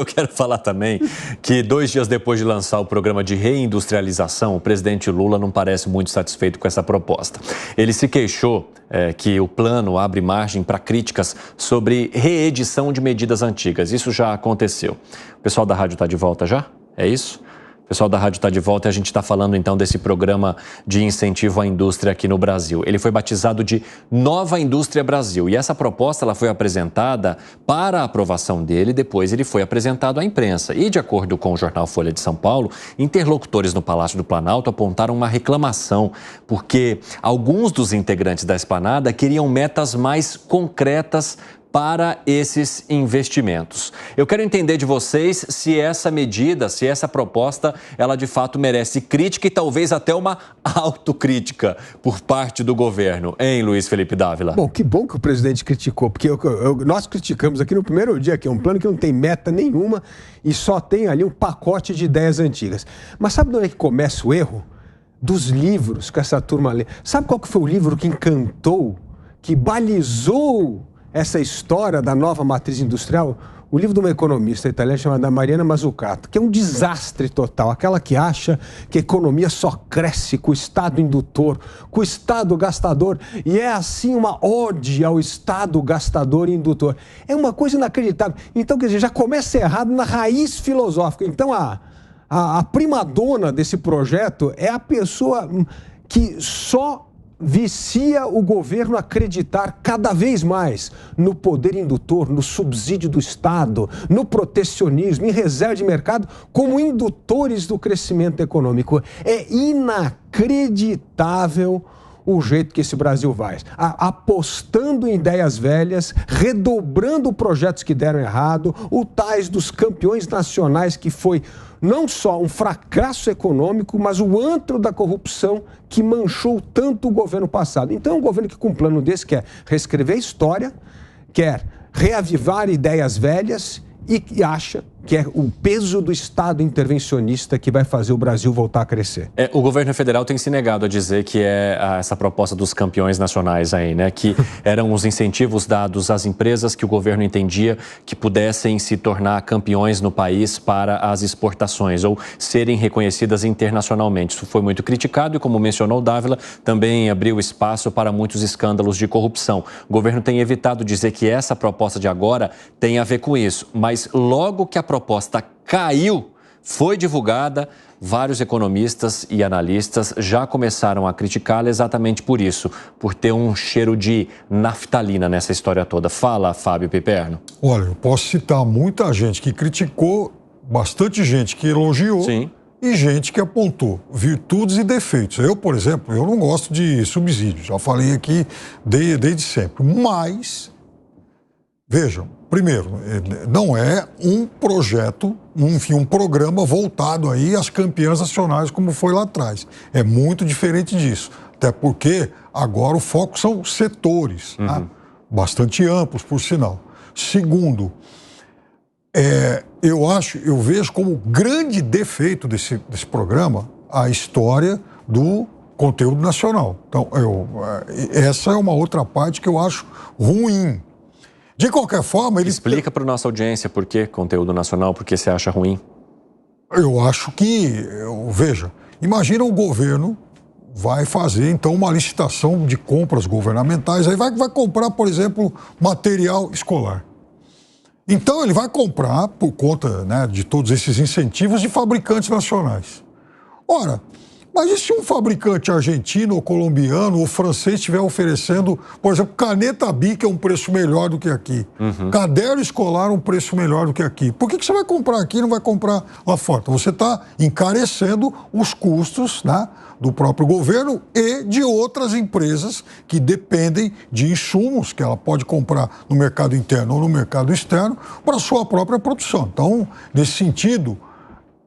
Eu quero falar também que 2 dias depois de lançar o programa de reindustrialização, o presidente Lula não parece muito satisfeito com essa proposta. Ele se queixou que o plano abre margem para críticas sobre reedição de medidas antigas. Isso já aconteceu. O pessoal da rádio está de volta já? É isso? O pessoal da rádio está de volta e a gente está falando então desse programa de incentivo à indústria aqui no Brasil. Ele foi batizado de Nova Indústria Brasil e essa proposta ela foi apresentada para a aprovação dele, depois ele foi apresentado à imprensa. E de acordo com o jornal Folha de São Paulo, interlocutores no Palácio do Planalto apontaram uma reclamação, porque alguns dos integrantes da esplanada queriam metas mais concretas para esses investimentos. Eu quero entender de vocês se essa medida, se essa proposta, ela de fato merece crítica e talvez até uma autocrítica por parte do governo, hein, Luiz Felipe Dávila? Bom que o presidente criticou, porque nós criticamos aqui no primeiro dia, que é um plano que não tem meta nenhuma e só tem ali um pacote de ideias antigas. Mas sabe de onde é que começa o erro? Dos livros que essa turma lê. Sabe qual que foi o livro que encantou, que balizou essa história da nova matriz industrial? O livro de uma economista italiana chamada Mariana Mazzucato, que é um desastre total, aquela que acha que a economia só cresce com o Estado indutor, com o Estado gastador, e é assim uma ode ao Estado gastador e indutor. É uma coisa inacreditável. Então, quer dizer, já começa errado na raiz filosófica. Então, a primadona desse projeto é a pessoa que só vicia o governo a acreditar cada vez mais no poder indutor, no subsídio do Estado, no protecionismo, em reserva de mercado, como indutores do crescimento econômico. É inacreditável o jeito que esse Brasil vai, apostando em ideias velhas, redobrando projetos que deram errado, o tais dos campeões nacionais, que foi não só um fracasso econômico, mas o antro da corrupção que manchou tanto o governo passado. Então, um governo que com um plano desse quer reescrever a história, quer reavivar ideias velhas e acha que é o peso do Estado intervencionista que vai fazer o Brasil voltar a crescer. O governo federal tem se negado a dizer que é essa proposta dos campeões nacionais aí, né? Que eram os incentivos dados às empresas que o governo entendia que pudessem se tornar campeões no país para as exportações ou serem reconhecidas internacionalmente. Isso foi muito criticado e, como mencionou o Dávila, também abriu espaço para muitos escândalos de corrupção. O governo tem evitado dizer que essa proposta de agora tem a ver com isso, mas logo que a proposta caiu, foi divulgada, vários economistas e analistas já começaram a criticá-la exatamente por isso, por ter um cheiro de naftalina nessa história toda. Fala, Fábio Piperno. Olha, eu posso citar muita gente que criticou, bastante gente que elogiou. Sim. E gente que apontou virtudes e defeitos. Eu, por exemplo, eu não gosto de subsídios, já falei aqui desde sempre. Mas, vejam, primeiro, não é um projeto, enfim, um programa voltado aí às campeãs nacionais como foi lá atrás. É muito diferente disso. Até porque agora o foco são setores, né? Bastante amplos, por sinal. Segundo, eu vejo como grande defeito desse programa a história do conteúdo nacional. Então, essa é uma outra parte que eu acho ruim. De qualquer forma, ele... Explica para a nossa audiência por que conteúdo nacional, por que você acha ruim. Eu acho que, veja, imagina o governo vai fazer, então, uma licitação de compras governamentais, aí vai comprar, por exemplo, material escolar. Então, ele vai comprar, por conta, né, de todos esses incentivos, de fabricantes nacionais. Ora, mas e se um fabricante argentino, ou colombiano, ou francês estiver oferecendo, por exemplo, caneta Bic, é um preço melhor do que aqui. Caderno escolar, um preço melhor do que aqui. Por que você vai comprar aqui e não vai comprar lá fora? Então, você está encarecendo os custos, né, do próprio governo e de outras empresas que dependem de insumos que ela pode comprar no mercado interno ou no mercado externo para a sua própria produção. Então, nesse sentido,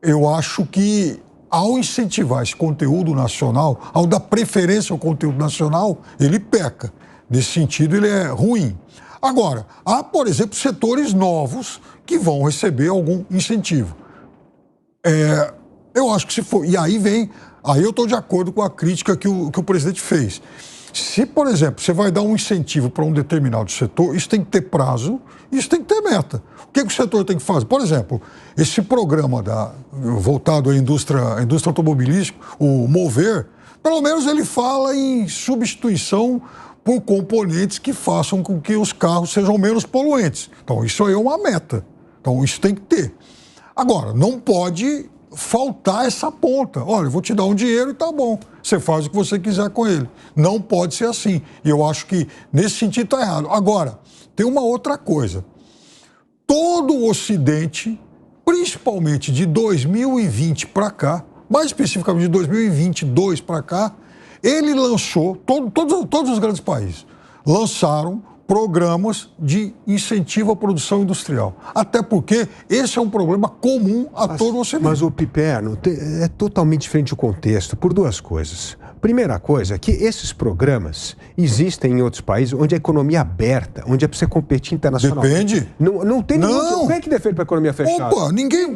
eu acho que ao incentivar esse conteúdo nacional, ao dar preferência ao conteúdo nacional, ele peca. Nesse sentido, ele é ruim. Agora, há, por exemplo, setores novos que vão receber algum incentivo. Eu acho que se for... E aí eu estou de acordo com a crítica que o presidente fez. Se, por exemplo, você vai dar um incentivo para um determinado setor, isso tem que ter prazo, isso tem que ter meta. O que o setor tem que fazer? Por exemplo, esse programa voltado à indústria automobilística, o MOVER, pelo menos ele fala em substituição por componentes que façam com que os carros sejam menos poluentes. Então, isso aí é uma meta. Então, isso tem que ter. Agora, não pode faltar essa ponta. Olha, eu vou te dar um dinheiro e tá bom. Você faz o que você quiser com ele. Não pode ser assim. E eu acho que, nesse sentido, está errado. Agora, tem uma outra coisa. Todo o Ocidente, principalmente de 2020 para cá, mais especificamente de 2022 para cá, ele lançou, todos os grandes países lançaram programas de incentivo à produção industrial. Até porque esse é um problema comum a todo o Ocidente. Mas o Piperno é totalmente diferente o contexto, por duas coisas. Primeira coisa, que esses programas existem em outros países onde a economia é aberta, onde é para você competir internacionalmente. Depende. Não tem nenhum. Quem é que defende para a economia fechada? Opa, ninguém.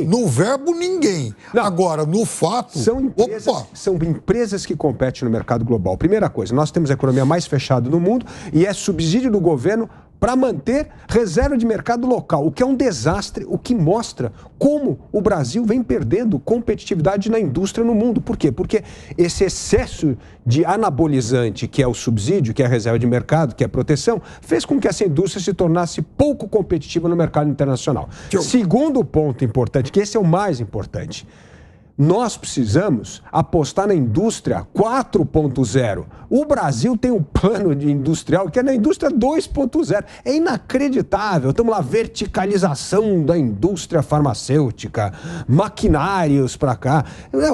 No verbo, ninguém. Não. Agora, no fato. São empresas que competem no mercado global. Primeira coisa, nós temos a economia mais fechada no mundo e é subsídio do governo para manter reserva de mercado local, o que é um desastre, o que mostra como o Brasil vem perdendo competitividade na indústria no mundo. Por quê? Porque esse excesso de anabolizante, que é o subsídio, que é a reserva de mercado, que é a proteção, fez com que essa indústria se tornasse pouco competitiva no mercado internacional. Segundo ponto importante, que esse é o mais importante, nós precisamos apostar na indústria 4.0. O Brasil tem um plano de industrial que é na indústria 2.0. É inacreditável. Estamos lá, verticalização da indústria farmacêutica, maquinários para cá.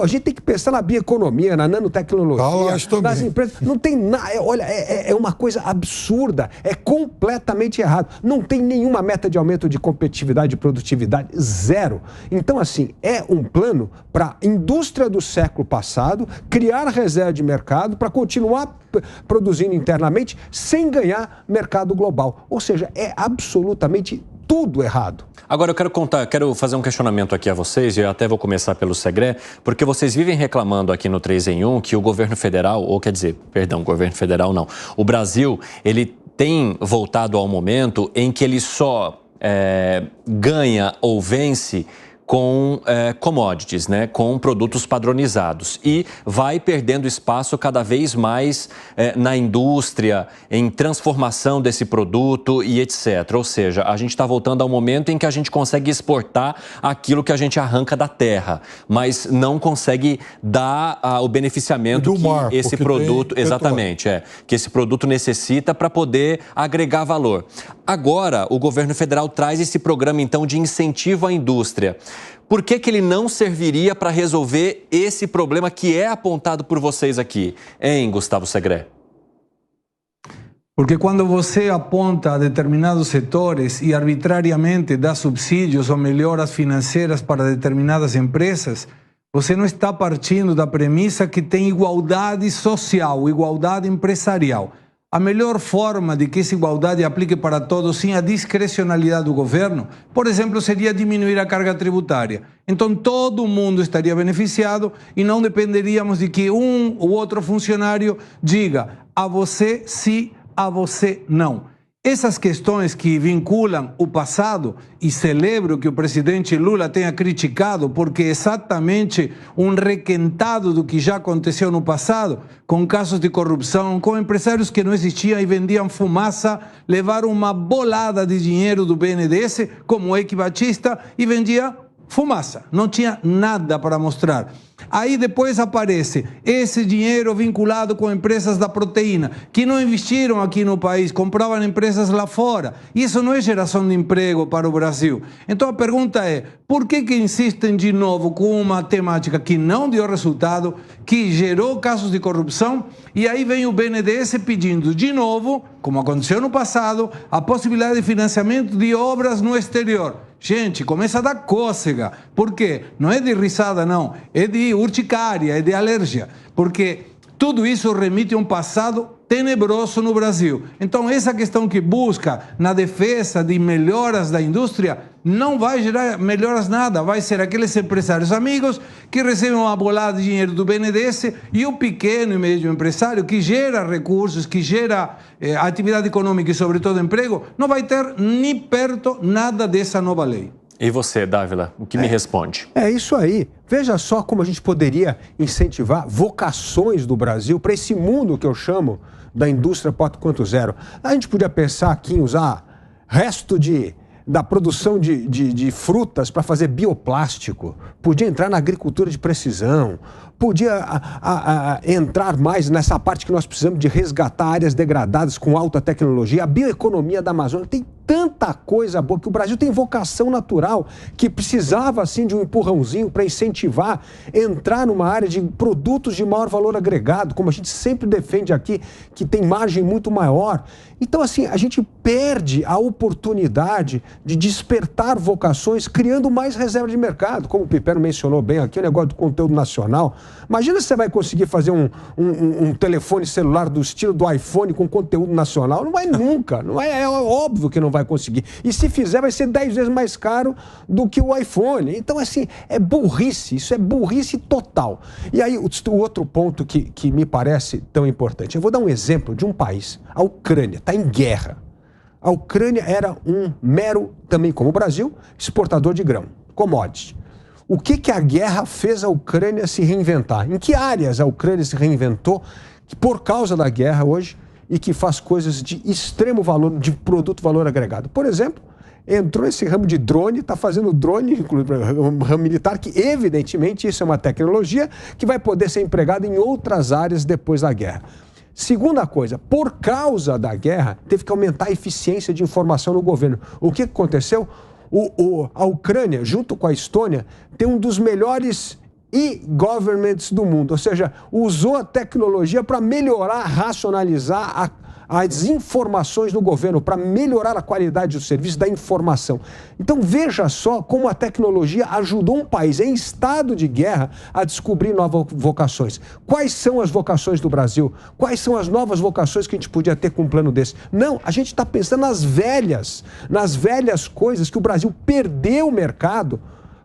A gente tem que pensar na bioeconomia, na nanotecnologia, nas empresas. Não tem nada. Olha, é uma coisa absurda. É completamente errado. Não tem nenhuma meta de aumento de competitividade e produtividade. Zero. Então, assim, é um plano para a indústria do século passado criar reserva de mercado para continuar produzindo internamente sem ganhar mercado global. Ou seja, é absolutamente tudo errado. Agora eu quero fazer um questionamento aqui a vocês, e eu até vou começar pelo Segré, porque vocês vivem reclamando aqui no 3 em 1 que o governo federal, governo federal não, o Brasil, ele tem voltado ao momento em que ele só ganha ou vence com commodities, né, com produtos padronizados, e vai perdendo espaço cada vez mais na indústria, em transformação desse produto e etc. Ou seja, a gente está voltando ao momento em que a gente consegue exportar aquilo que a gente arranca da terra, mas não consegue dar o beneficiamento que esse produto, que esse produto necessita para poder agregar valor. Agora, o governo federal traz esse programa, então, de incentivo à indústria. Por que ele não serviria para resolver esse problema que é apontado por vocês aqui, hein, Gustavo Segré? Porque quando você aponta determinados setores e arbitrariamente dá subsídios ou melhoras financeiras para determinadas empresas, você não está partindo da premissa que tem igualdade social, igualdade empresarial. A melhor forma de que essa igualdade aplique para todos, sem a discrecionalidade do governo, por exemplo, seria diminuir a carga tributária. Então, todo mundo estaria beneficiado e não dependeríamos de que um ou outro funcionário diga a você sim, a você não. Essas questões que vinculam o passado, e celebro que o presidente Lula tenha criticado, porque é exatamente um requentado do que já aconteceu no passado, com casos de corrupção, com empresários que não existiam e vendiam fumaça, levaram uma bolada de dinheiro do BNDES, como o Eike Batista, e vendia fumaça, não tinha nada para mostrar. Aí depois aparece esse dinheiro vinculado com empresas da proteína, que não investiram aqui no país, compravam empresas lá fora. Isso não é geração de emprego para o Brasil. Então a pergunta é, por que insistem de novo com uma temática que não deu resultado, que gerou casos de corrupção, e aí vem o BNDES pedindo de novo, como aconteceu no passado, a possibilidade de financiamento de obras no exterior. Gente, começa a dar cócega. Por quê? Não é de risada, não. É de urticária, é de alergia. Porque tudo isso remite a um passado tenebroso no Brasil. Então, essa questão que busca na defesa de melhoras da indústria não vai gerar melhoras nada. Vai ser aqueles empresários amigos que recebem uma bolada de dinheiro do BNDES e o pequeno e médio empresário que gera recursos, que gera atividade econômica e, sobretudo, emprego, não vai ter nem perto nada dessa nova lei. E você, Dávila, o que me responde? É isso aí. Veja só como a gente poderia incentivar vocações do Brasil para esse mundo que eu chamo da indústria 4.0. A gente podia pensar aqui em usar resto da produção de frutas para fazer bioplástico, podia entrar na agricultura de precisão, podia entrar mais nessa parte que nós precisamos de resgatar áreas degradadas com alta tecnologia, a bioeconomia da Amazônia. Tem tanta coisa boa que o Brasil tem vocação natural que precisava assim de um empurrãozinho para incentivar entrar numa área de produtos de maior valor agregado, como a gente sempre defende aqui, que tem margem muito maior. Então, assim, a gente perde a oportunidade de despertar vocações criando mais reserva de mercado, como o Piperno mencionou bem aqui, o negócio do conteúdo nacional. Imagina se você vai conseguir fazer um telefone celular do estilo do iPhone com conteúdo nacional. Não vai nunca, não é óbvio que não vai conseguir. E se fizer, vai ser 10 vezes mais caro do que o iPhone. Então, assim, é burrice, isso é burrice total. E aí, o outro ponto que me parece tão importante, eu vou dar um exemplo de um país, a Ucrânia, está em guerra. A Ucrânia era um mero, também como o Brasil, exportador de grão, commodity. O que a guerra fez a Ucrânia se reinventar? Em que áreas a Ucrânia se reinventou por causa da guerra hoje e que faz coisas de extremo valor, de produto valor agregado? Por exemplo, entrou nesse ramo de drone, está fazendo drone, inclusive um ramo militar, que evidentemente isso é uma tecnologia que vai poder ser empregada em outras áreas depois da guerra. Segunda coisa, por causa da guerra, teve que aumentar a eficiência de informação no governo. O que aconteceu? A Ucrânia, junto com a Estônia, tem um dos melhores e-governments do mundo, ou seja, usou a tecnologia para melhorar, racionalizar as informações do governo, para melhorar a qualidade do serviço da informação. Então veja só como a tecnologia ajudou um país em estado de guerra a descobrir novas vocações. Quais são as vocações do Brasil? Quais são as novas vocações que a gente podia ter com um plano desse? Não, a gente está pensando nas velhas coisas que o Brasil perdeu o mercado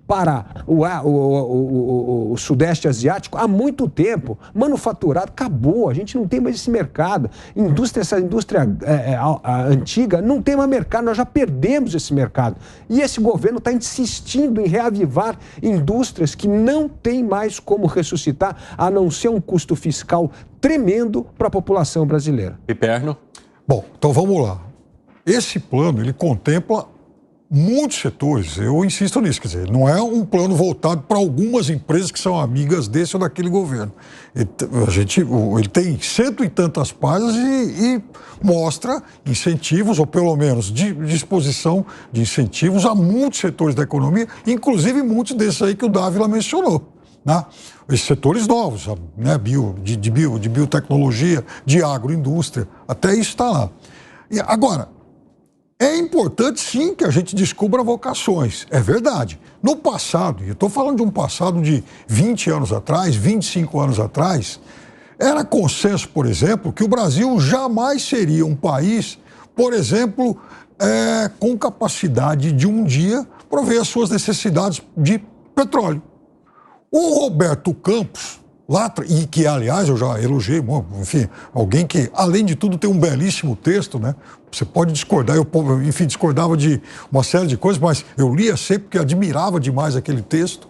para o Sudeste Asiático há muito tempo. Manufaturado, acabou, a gente não tem mais esse mercado. Essa indústria antiga não tem mais mercado, nós já perdemos esse mercado. E esse governo está insistindo em reavivar indústrias que não tem mais como ressuscitar, a não ser um custo fiscal tremendo para a população brasileira. Piperno? Bom, então vamos lá. Esse plano, ele contempla muitos setores, eu insisto nisso, quer dizer, não é um plano voltado para algumas empresas que são amigas desse ou daquele governo. Ele tem cento e tantas páginas e mostra incentivos, ou pelo menos disposição de incentivos a muitos setores da economia, inclusive muitos desses aí que o Dávila mencionou. Né? Esses setores novos, né? de biotecnologia, de agroindústria, até isso está lá. E agora, é importante, sim, que a gente descubra vocações. É verdade. No passado, e eu estou falando de um passado de 20 anos atrás, 25 anos atrás, era consenso, por exemplo, que o Brasil jamais seria um país, por exemplo, com capacidade de um dia prover as suas necessidades de petróleo. O Roberto Campos, e que, aliás, eu já elogiei, enfim, alguém que, além de tudo, tem um belíssimo texto, né? Você pode discordar, eu, enfim, discordava de uma série de coisas, mas eu lia sempre porque admirava demais aquele texto.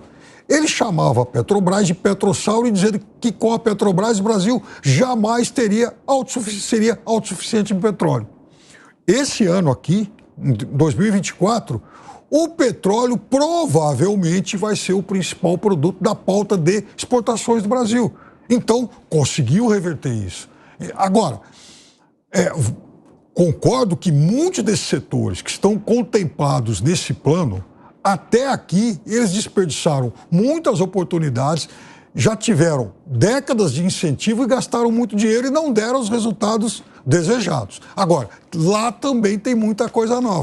Ele chamava a Petrobras de Petrossauro e dizendo que com a Petrobras o Brasil jamais seria autossuficiente em petróleo. Esse ano aqui, em 2024, o petróleo provavelmente vai ser o principal produto da pauta de exportações do Brasil. Então, conseguiu reverter isso. Agora, concordo que muitos desses setores que estão contemplados nesse plano, até aqui, eles desperdiçaram muitas oportunidades, já tiveram décadas de incentivo e gastaram muito dinheiro e não deram os resultados desejados. Agora, lá também tem muita coisa nova.